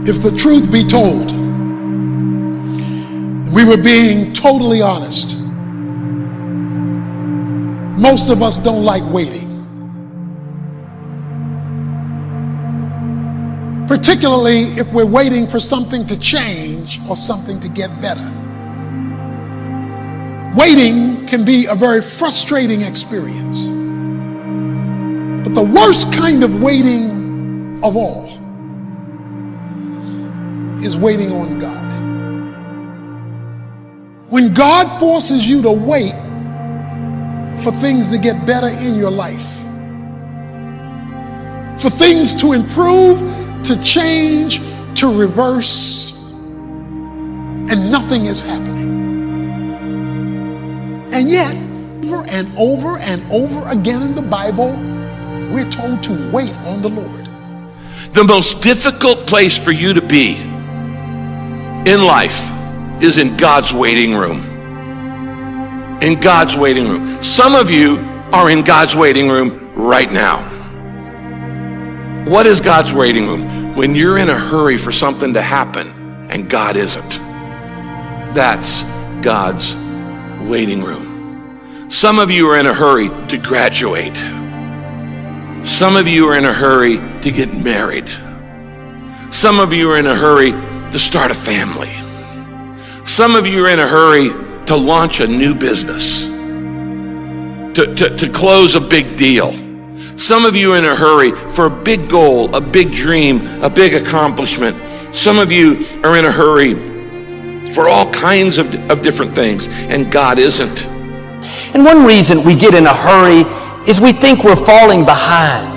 If the truth be told, we were being totally honest, most of us don't like waiting. Particularly if we're waiting for something to change or something to get better. Waiting can be a very frustrating experience. But the worst kind of waiting of all is waiting on God. When God forces you to wait for things to get better in your life, for things to improve, to change, to reverse, and nothing is happening. And yet, over and over again in the Bible, we're told to wait on the Lord. The most difficult place for you to be in life is in God's waiting room. In God's waiting room. Some of you are in God's waiting room right now. What is God's waiting room? When you're in a hurry for something to happen and God isn't. That's God's waiting room. Some of you are in a hurry to graduate. Some of you are in a hurry to get married. Some of you are in a hurry to start a family. Some of you are in a hurry to launch a new business, to close a big deal. Some of you are in a hurry for a big goal, a big dream, a big accomplishment. Some of you are in a hurry for all kinds of different things, and God isn't. And one reason we get in a hurry is we think we're falling behind.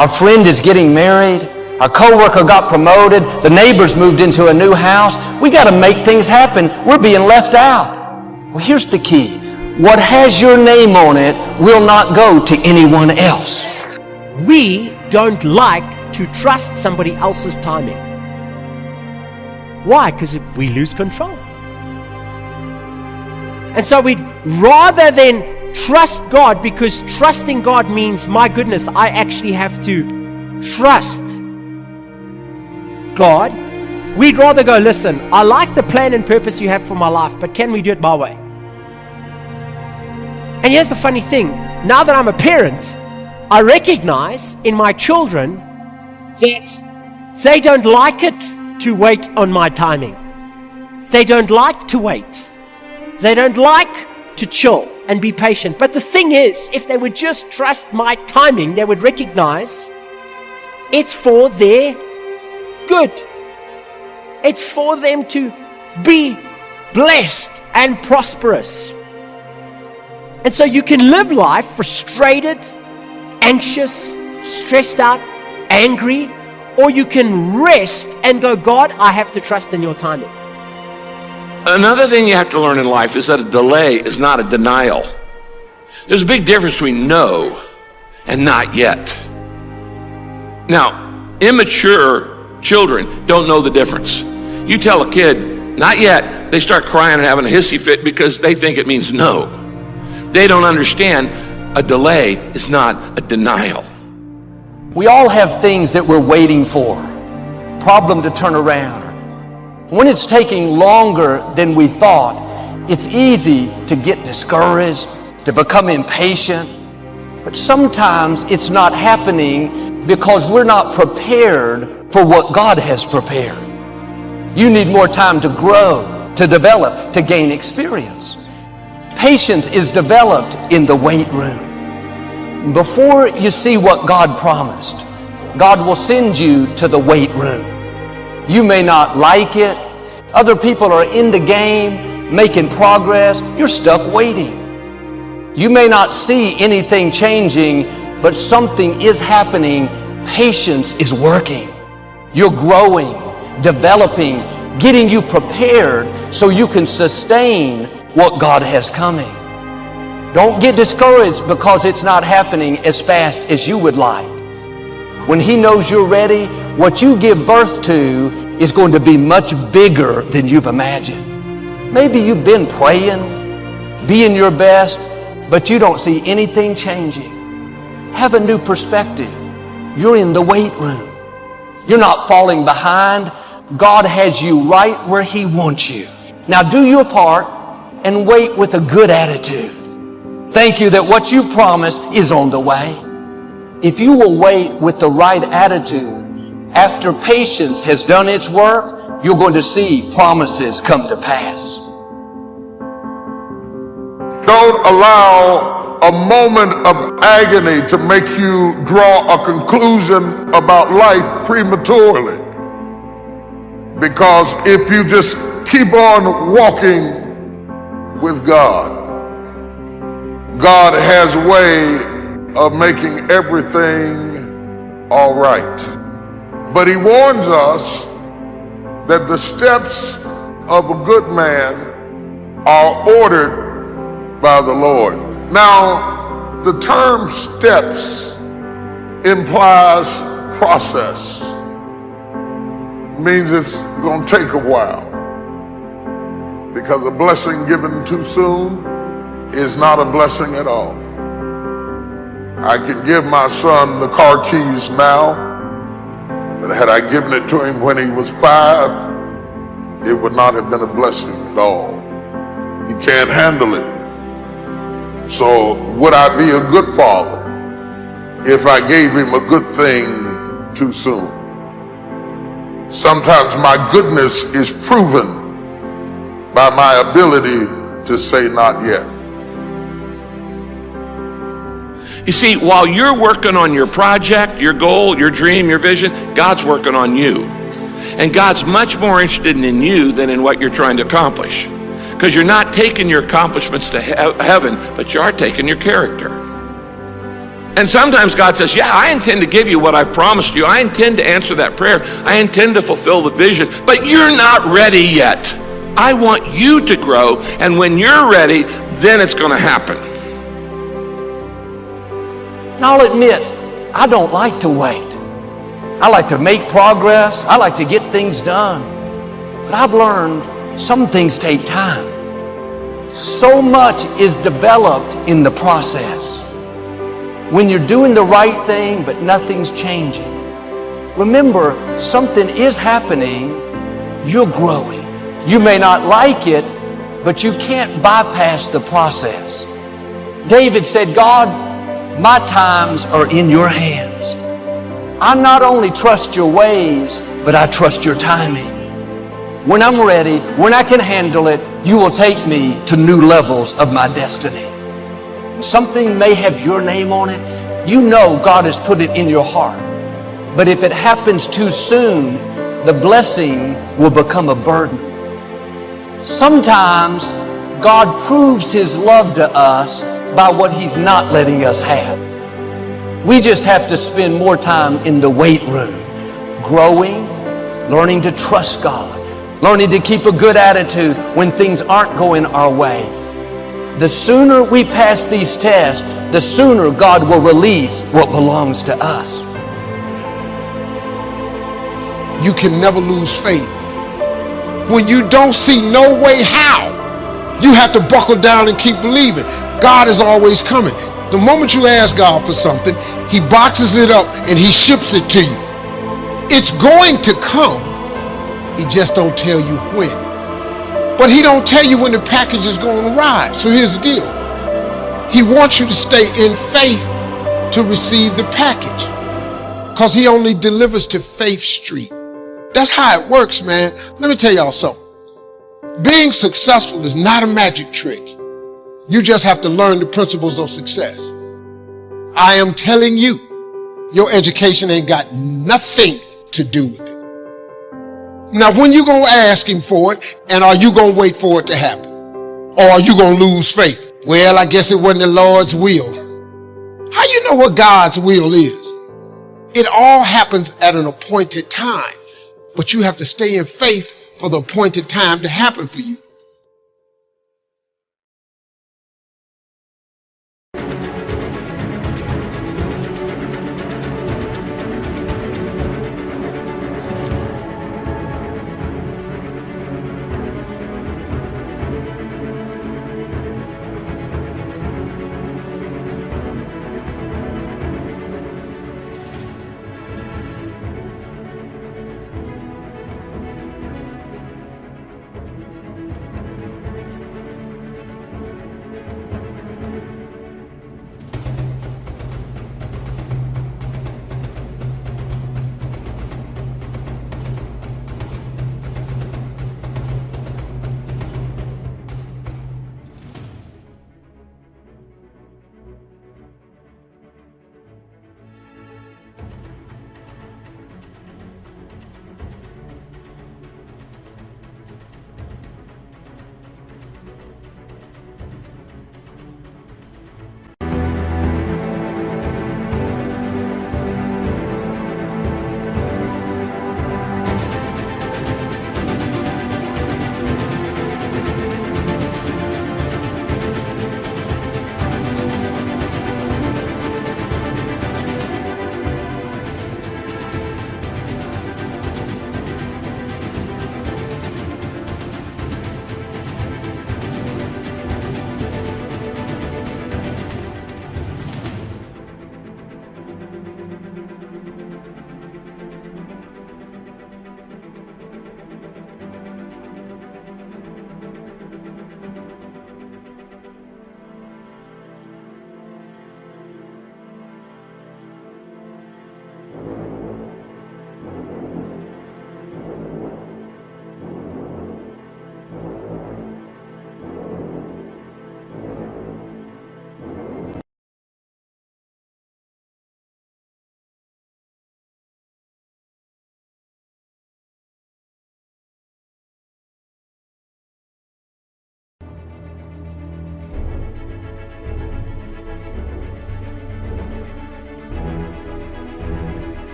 Our friend is getting married. Our coworker got promoted. The neighbors moved into a new house. We got to make things happen. We're being left out. Well, here's the key. What has your name on it will not go to anyone else. We don't like to trust somebody else's timing. Why? Because we lose control. And so we'd rather than trust God, because trusting God means, my goodness, I actually have to trust God. We'd rather go, listen, I like the plan and purpose you have for my life, but can we do it my way? And here's the funny thing. Now that I'm a parent, I recognize in my children that they don't like it to wait on my timing. They don't like to wait. They don't like to chill and be patient. But the thing is, if they would just trust my timing, they would recognize it's for their good. It's for them to be blessed and prosperous. And so you can live life frustrated, anxious, stressed out, angry, or you can rest and go, God, I have to trust in your timing. Another thing you have to learn in life is that a delay is not a denial. There's a big difference between no and not yet. Now, immature children don't know the difference. You tell a kid, not yet, they start crying and having a hissy fit because they think it means no. They don't understand a delay is not a denial. We all have things that we're waiting for, problem to turn around. When it's taking longer than we thought, it's easy to get discouraged, to become impatient. But sometimes it's not happening because we're not prepared for what God has prepared. You need more time to grow, to develop, to gain experience. Patience is developed in the wait room. Before you see what God promised, God will send you to the wait room. You may not like it. Other people are in the game, making progress. You're stuck waiting. You may not see anything changing, but something is happening. Patience is working. You're growing, developing, getting you prepared so you can sustain what God has coming. Don't get discouraged because it's not happening as fast as you would like. When He knows you're ready, what you give birth to is going to be much bigger than you've imagined. Maybe you've been praying, being your best, but you don't see anything changing. Have a new perspective. You're in the wait room. You're not falling behind. God has you right where He wants you. Now do your part and wait with a good attitude. Thank you that what you promised is on the way. If you will wait with the right attitude, after patience has done its work, you're going to see promises come to pass. Don't allow a moment of agony to make you draw a conclusion about life prematurely. Because if you just keep on walking with God, God has a way of making everything all right. But He warns us that the steps of a good man are ordered by the Lord. Now, the term steps implies process. Means it's going to take a while. Because a blessing given too soon is not a blessing at all. I can give my son the car keys now, but had I given it to him when he was 5, it would not have been a blessing at all. He can't handle it. So would I be a good father if I gave him a good thing too soon? Sometimes my goodness is proven by my ability to say not yet. You see, while you're working on your project, your goal, your dream, your vision, God's working on you. And God's much more interested in you than in what you're trying to accomplish. Because you're not taking your accomplishments to heaven, but you are taking your character. And sometimes God says, yeah, I intend to give you what I've promised you. I intend to answer that prayer. I intend to fulfill the vision, but you're not ready yet. I want you to grow, and when you're ready, then it's going to happen. And I'll admit, I don't like to wait. I like to make progress. I like to get things done. But I've learned some things take time. So much is developed in the process. When you're doing the right thing, but nothing's changing, remember, something is happening. You're growing. You may not like it, but you can't bypass the process. David said, God, my times are in your hands. I not only trust your ways, but I trust your timing. When I'm ready, when I can handle it, you will take me to new levels of my destiny. Something may have your name on it. You know God has put it in your heart. But if it happens too soon, the blessing will become a burden. Sometimes God proves His love to us by what He's not letting us have. We just have to spend more time in the weight room, growing, learning to trust God, learning to keep a good attitude when things aren't going our way. The sooner we pass these tests, the sooner God will release what belongs to us. You can never lose faith. When you don't see no way how, you have to buckle down and keep believing. God is always coming. The moment you ask God for something, He boxes it up and He ships it to you. It's going to come. He just don't tell you when. But He don't tell you when the package is going to arrive. So here's the deal. He wants you to stay in faith to receive the package, because He only delivers to Faith Street. That's how it works, man. Let me tell y'all something. Being successful is not a magic trick. You just have to learn the principles of success. I am telling you, your education ain't got nothing to do with it. Now, when you gonna ask Him for it, and are you gonna wait for it to happen? Or are you gonna lose faith? Well, I guess it wasn't the Lord's will. How you know what God's will is? It all happens at an appointed time, but you have to stay in faith for the appointed time to happen for you.